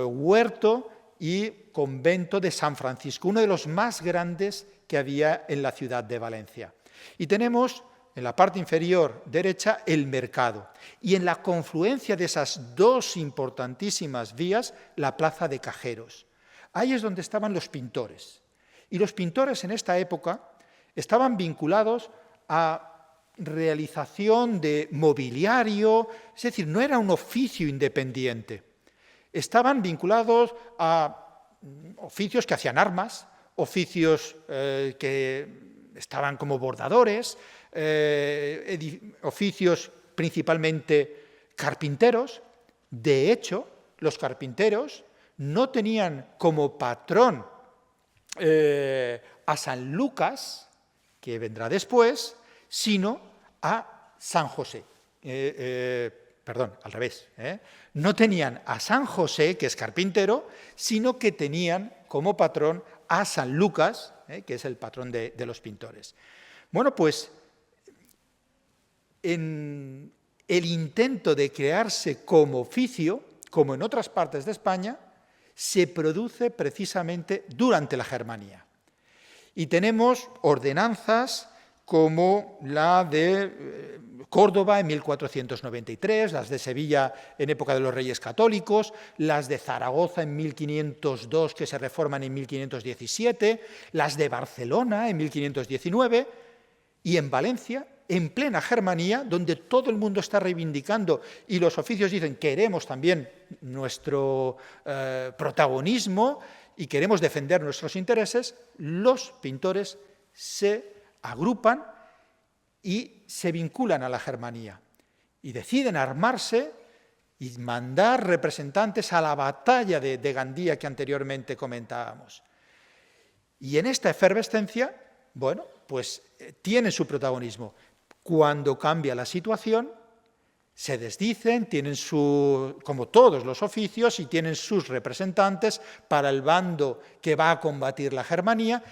huerto y convento de San Francisco, uno de los más grandes que había en la ciudad de Valencia. Y tenemos en la parte inferior derecha el mercado y en la confluencia de esas dos importantísimas vías la plaza de Cajeros. Ahí es donde estaban los pintores. Y los pintores en esta época estaban vinculados a realización de mobiliario, es decir, no era un oficio independiente. Estaban vinculados a oficios que hacían armas, oficios que estaban como bordadores, oficios principalmente carpinteros. De hecho, los carpinteros no tenían como patrón a San Lucas, que vendrá después, sino a San José. Perdón, al revés. No tenían a San José, que es carpintero, sino que tenían como patrón a San Lucas, que es el patrón de los pintores. Bueno, pues en el intento de crearse como oficio, como en otras partes de España, se produce precisamente durante la Germanía. Y tenemos ordenanzas como la de Córdoba en 1493, las de Sevilla en época de los Reyes Católicos, las de Zaragoza en 1502 que se reforman en 1517, las de Barcelona en 1519 y en Valencia, en plena Germanía, donde todo el mundo está reivindicando y los oficios dicen queremos también nuestro protagonismo y queremos defender nuestros intereses, los pintores se agrupan y se vinculan a la Germanía y deciden armarse y mandar representantes a la batalla de Gandía que anteriormente comentábamos. Y en esta efervescencia, bueno, pues tienen su protagonismo. Cuando cambia la situación, se desdicen, tienen como todos los oficios, y tienen sus representantes para el bando que va a combatir la Germanía.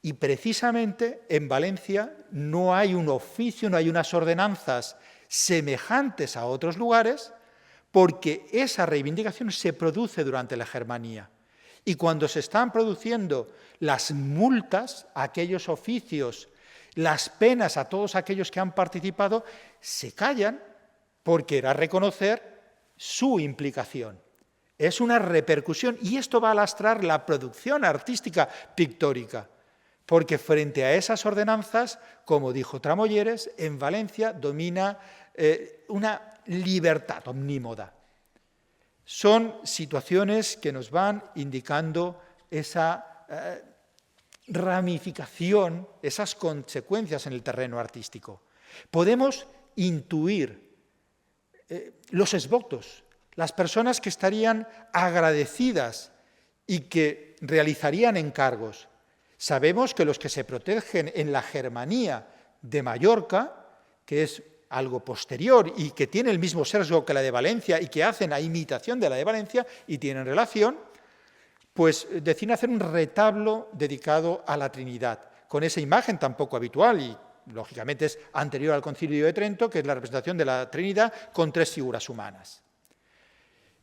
Y precisamente en Valencia no hay un oficio, no hay unas ordenanzas semejantes a otros lugares, porque esa reivindicación se produce durante la Germanía. Y cuando se están produciendo las multas a aquellos oficios, las penas a todos aquellos que han participado, se callan porque era reconocer su implicación. Es una repercusión y esto va a lastrar la producción artística pictórica. porque frente a esas ordenanzas, como dijo Tramolleres, en Valencia domina una libertad omnímoda. Son situaciones que nos van indicando esa ramificación, esas consecuencias en el terreno artístico. Podemos intuir los exvotos, las personas que estarían agradecidas y que realizarían encargos. Sabemos que los que se protegen en la Germanía de Mallorca, que es algo posterior y que tiene el mismo sesgo que la de Valencia y que hacen a imitación de la de Valencia y tienen relación, pues deciden hacer un retablo dedicado a la Trinidad, con esa imagen tan poco habitual y lógicamente es anterior al Concilio de Trento, que es la representación de la Trinidad con 3 figuras humanas.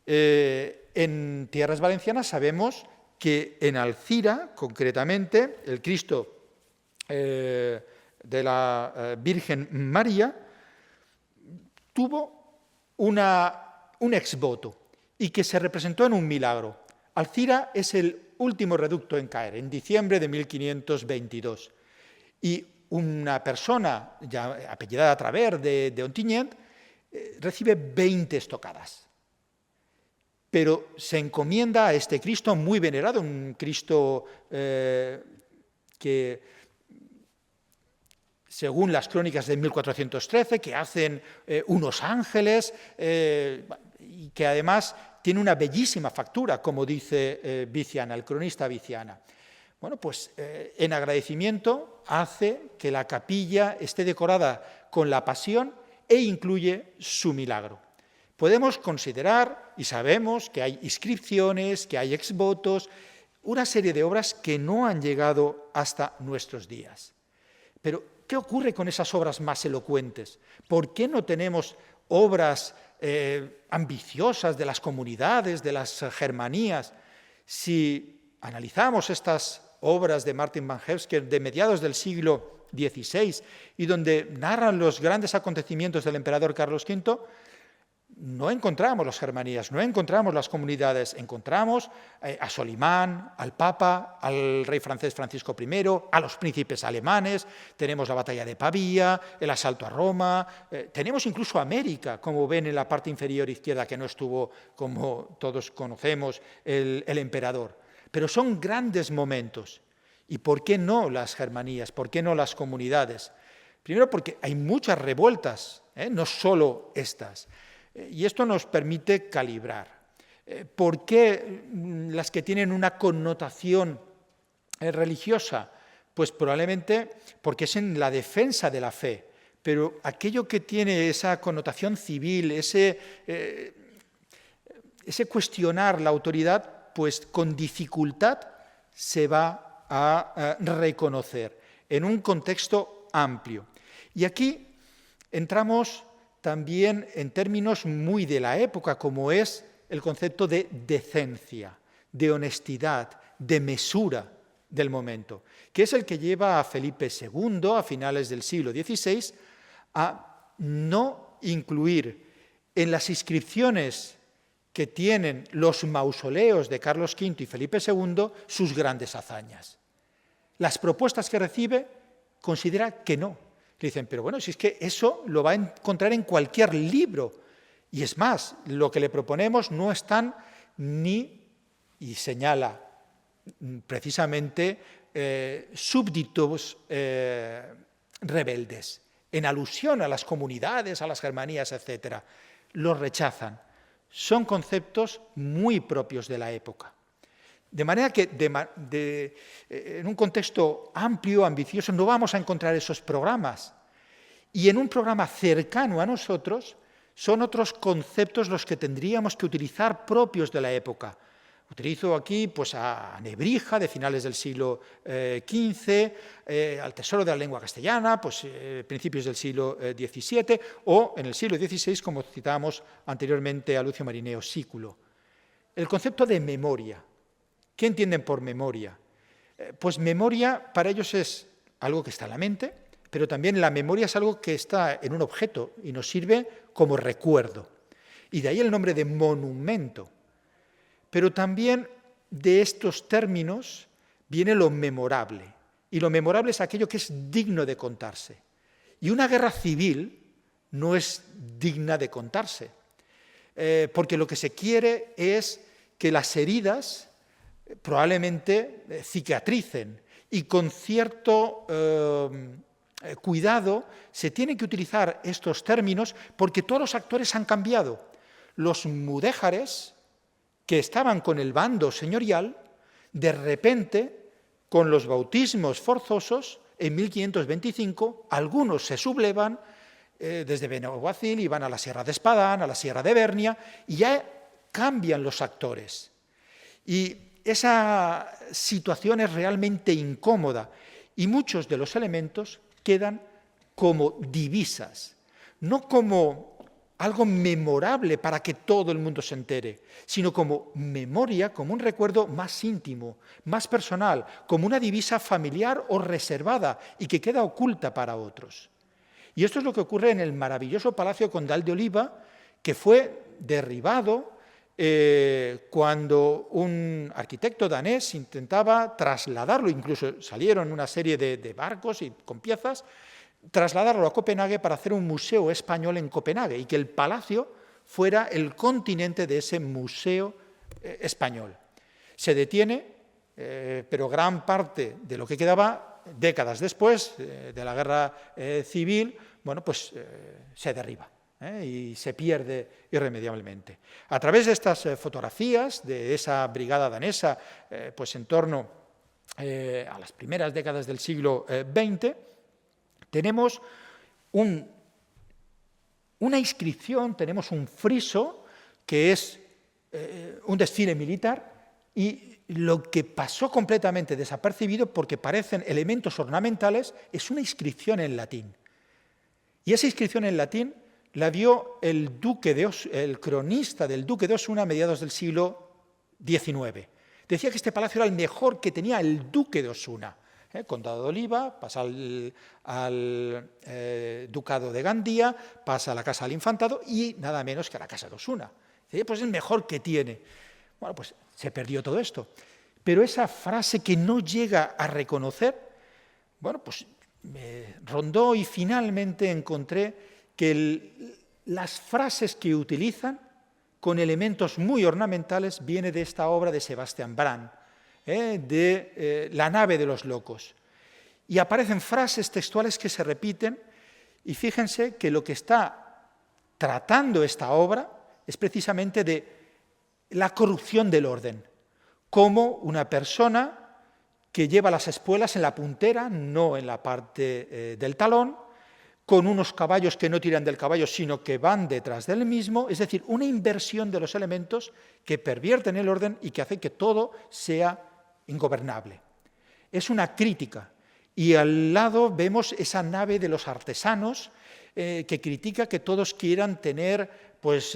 En tierras valencianas sabemos que en Alcira, concretamente, el Cristo de la Virgen María tuvo un exvoto y que se representó en un milagro. Alcira es el último reducto en caer, en diciembre de 1522. Y una persona ya apellidada Travers de Ontinyent recibe 20 estocadas. Pero se encomienda a este Cristo muy venerado, un Cristo que, según las crónicas de 1413, que hacen unos ángeles y que además tiene una bellísima factura, como dice Viciana, el cronista Viciana. Bueno, pues en agradecimiento hace que la capilla esté decorada con la Pasión e incluye su milagro. Podemos considerar, y sabemos, que hay inscripciones, que hay exvotos, una serie de obras que no han llegado hasta nuestros días. Pero, ¿qué ocurre con esas obras más elocuentes? ¿Por qué no tenemos obras ambiciosas de las comunidades, de las germanías? Si analizamos estas obras de Martin van Heemskerck de mediados del siglo XVI y donde narran los grandes acontecimientos del emperador Carlos V, no encontramos las germanías, no encontramos las comunidades, encontramos a Solimán, al Papa, al rey francés Francisco I, a los príncipes alemanes, tenemos la batalla de Pavía, el asalto a Roma, tenemos incluso América, como ven en la parte inferior izquierda, que no estuvo, como todos conocemos, el emperador. Pero son grandes momentos. ¿Y por qué no las germanías? ¿Por qué no las comunidades? Primero porque hay muchas revueltas, no solo estas. Y esto nos permite calibrar. ¿Por qué las que tienen una connotación religiosa? Pues probablemente porque es en la defensa de la fe, pero aquello que tiene esa connotación civil, ese cuestionar la autoridad, pues con dificultad se va a reconocer en un contexto amplio. Y aquí entramos también en términos muy de la época, como es el concepto de decencia, de honestidad, de mesura del momento, que es el que lleva a Felipe II, a finales del siglo XVI, a no incluir en las inscripciones que tienen los mausoleos de Carlos V y Felipe II sus grandes hazañas. Las propuestas que recibe considera que no. Le dicen, pero bueno, si es que eso lo va a encontrar en cualquier libro. Y es más, lo que le proponemos no están ni, y señala precisamente, súbditos rebeldes, en alusión a las comunidades, a las germanías, etc. Los rechazan. Son conceptos muy propios de la época. De manera que en un contexto amplio, ambicioso, no vamos a encontrar esos programas. Y en un programa cercano a nosotros son otros conceptos los que tendríamos que utilizar propios de la época. Utilizo aquí pues, a Nebrija, de finales del siglo XV, al Tesoro de la Lengua Castellana, pues, principios del siglo XVII, o en el siglo XVI, como citábamos anteriormente a Lucio Marineo, Sículo. El concepto de memoria. ¿Qué entienden por memoria? Pues memoria para ellos es algo que está en la mente, pero también la memoria es algo que está en un objeto y nos sirve como recuerdo. Y de ahí el nombre de monumento. Pero también de estos términos viene lo memorable, y lo memorable es aquello que es digno de contarse. Y una guerra civil no es digna de contarse, porque lo que se quiere es que las heridas probablemente cicatricen y con cierto cuidado se tienen que utilizar estos términos porque todos los actores han cambiado. Los mudéjares, que estaban con el bando señorial, de repente, con los bautismos forzosos, en 1525, algunos se sublevan desde Benaguacil y van a la Sierra de Espadán, a la Sierra de Bernia, y ya cambian los actores. Y esa situación es realmente incómoda, y muchos de los elementos quedan como divisas, no como algo memorable para que todo el mundo se entere, sino como memoria, como un recuerdo más íntimo, más personal, como una divisa familiar o reservada y que queda oculta para otros. Y esto es lo que ocurre en el maravilloso Palacio Condal de Oliva, que fue derribado cuando un arquitecto danés intentaba trasladarlo, incluso salieron una serie de barcos y con piezas, trasladarlo a Copenhague para hacer un museo español en Copenhague y que el palacio fuera el continente de ese museo español. Se detiene, pero gran parte de lo que quedaba, décadas después de la guerra civil, bueno, pues se derriba y se pierde irremediablemente. A través de estas fotografías de esa brigada danesa, pues en torno a las primeras décadas del siglo XX, tenemos una inscripción, tenemos un friso, que es un desfile militar, y lo que pasó completamente desapercibido, porque parecen elementos ornamentales, es una inscripción en latín. Y esa inscripción en latín la dio el cronista del duque de Osuna a mediados del siglo XIX. Decía que este palacio era el mejor que tenía el duque de Osuna. Condado de Oliva, pasa al Ducado de Gandía, pasa a la Casa del Infantado y nada menos que a la Casa de Osuna. Pues es el mejor que tiene. Bueno, pues se perdió todo esto. Pero esa frase que no llega a reconocer, bueno, pues me rondó y finalmente encontré que las frases que utilizan con elementos muy ornamentales viene de esta obra de Sebastián Brant, de La nave de los locos. Y aparecen frases textuales que se repiten, y fíjense que lo que está tratando esta obra es precisamente de la corrupción del orden, como una persona que lleva las espuelas en la puntera, no en la parte del talón, con unos caballos que no tiran del caballo, sino que van detrás del mismo, es decir, una inversión de los elementos que pervierten el orden y que hace que todo sea ingobernable. Es una crítica. Y al lado vemos esa nave de los artesanos que critica que todos quieran tener, pues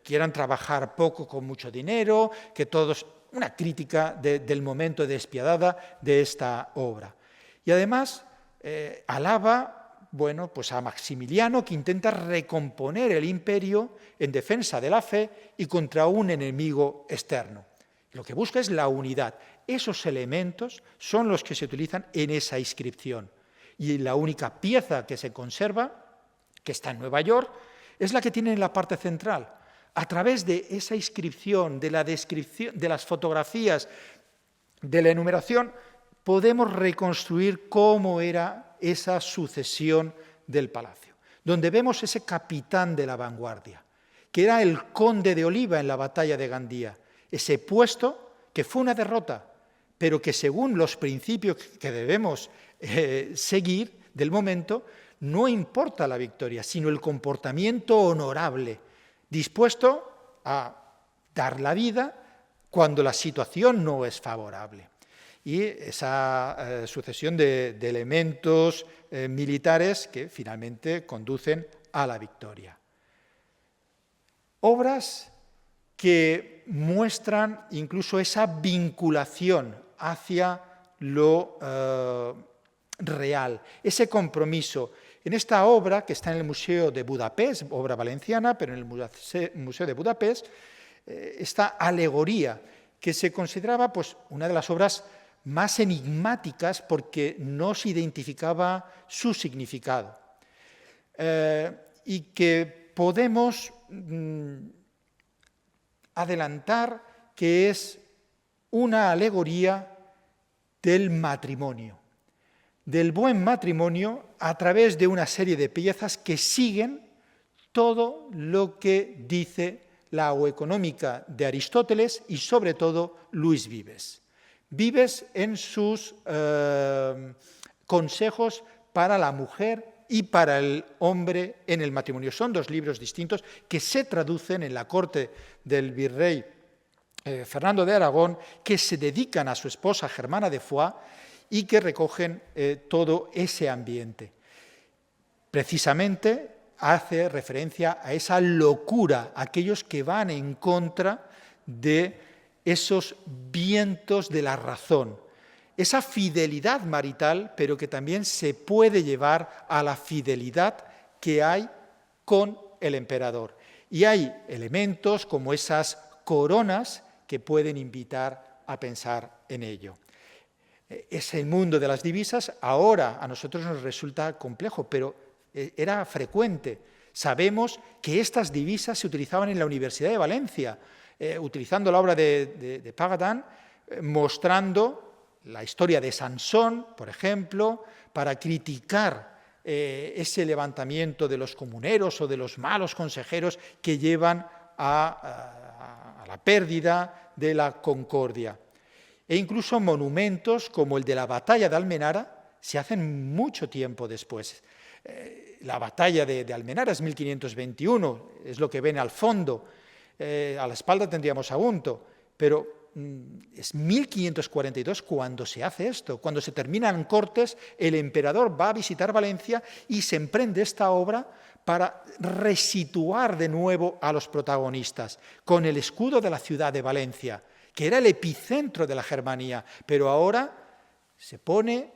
quieran trabajar poco con mucho dinero, que todos... Una crítica del momento despiadada de esta obra. Y además alaba, bueno, pues a Maximiliano, que intenta recomponer el imperio en defensa de la fe y contra un enemigo externo. Lo que busca es la unidad. Esos elementos son los que se utilizan en esa inscripción. Y la única pieza que se conserva, que está en Nueva York, es la que tiene en la parte central. A través de esa inscripción, de la descripción, de las fotografías, de la enumeración, podemos reconstruir cómo era esa sucesión del palacio, donde vemos ese capitán de la vanguardia, que era el conde de Oliva en la batalla de Gandía, ese puesto que fue una derrota, pero que según los principios que debemos seguir del momento, no importa la victoria, sino el comportamiento honorable, dispuesto a dar la vida cuando la situación no es favorable. Y esa sucesión de elementos militares que finalmente conducen a la victoria. Obras que muestran incluso esa vinculación hacia lo real, ese compromiso. En esta obra, que está en el Museo de Budapest, obra valenciana, pero en el Museo de Budapest, esta alegoría, que se consideraba pues, una de las obras más enigmáticas porque no se identificaba su significado. Y que podemos adelantar que es una alegoría del matrimonio, del buen matrimonio a través de una serie de piezas que siguen todo lo que dice la Oeconómica de Aristóteles y sobre todo Luis Vives. Vives en sus consejos para la mujer y para el hombre en el matrimonio. Son dos libros distintos que se traducen en la corte del virrey Fernando de Aragón, que se dedican a su esposa Germana de Foix y que recogen todo ese ambiente. Precisamente hace referencia a esa locura, aquellos que van en contra de esos vientos de la razón, esa fidelidad marital, pero que también se puede llevar a la fidelidad que hay con el emperador. Y hay elementos como esas coronas que pueden invitar a pensar en ello. Ese mundo de las divisas ahora a nosotros nos resulta complejo, pero era frecuente. Sabemos que estas divisas se utilizaban en la Universidad de Valencia, utilizando la obra de Pagadán, mostrando la historia de Sansón, por ejemplo, para criticar ese levantamiento de los comuneros o de los malos consejeros que llevan a la pérdida de la concordia. E incluso monumentos como el de la batalla de Almenara se hacen mucho tiempo después. La batalla de Almenara es 1521, es lo que ven al fondo. A la espalda tendríamos Sagunto, pero es 1542 cuando se hace esto. Cuando se terminan Cortes, el emperador va a visitar Valencia y se emprende esta obra para resituar de nuevo a los protagonistas, con el escudo de la ciudad de Valencia, que era el epicentro de la Germanía, pero ahora se pone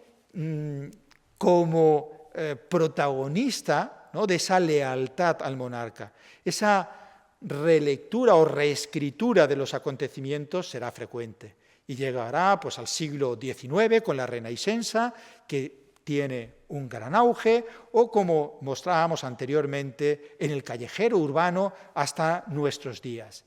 como protagonista, ¿no?, de esa lealtad al monarca. Esa relectura o reescritura de los acontecimientos será frecuente y llegará pues, al siglo XIX con la Renaixença, que tiene un gran auge, o como mostrábamos anteriormente, en el callejero urbano hasta nuestros días.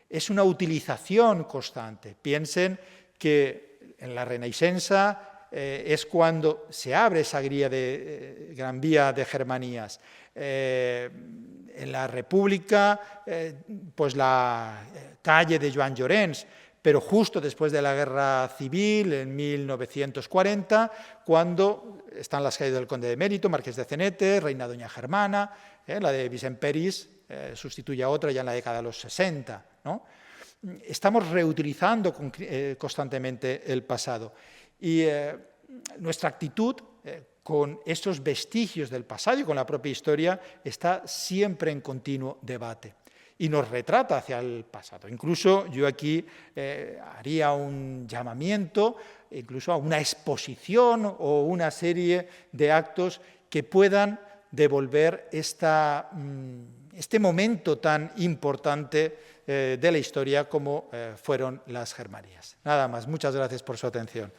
Es una utilización constante. Piensen que en la Renaixença es cuando se abre esa Gran Vía de Germanías. En la República, pues la calle de Joan Llorens, pero justo después de la Guerra Civil, en 1940, cuando están las calles del Conde de Mérito, Marqués de Cenete, Reina Doña Germana, la de Vicent Peris sustituye a otra ya en la década de los 60, ¿no? Estamos reutilizando constantemente el pasado y nuestra actitud con estos vestigios del pasado y con la propia historia está siempre en continuo debate y nos retrata hacia el pasado. Incluso yo aquí haría un llamamiento incluso a una exposición o una serie de actos que puedan devolver este momento tan importante de la historia como fueron las Germanías. Nada más, muchas gracias por su atención.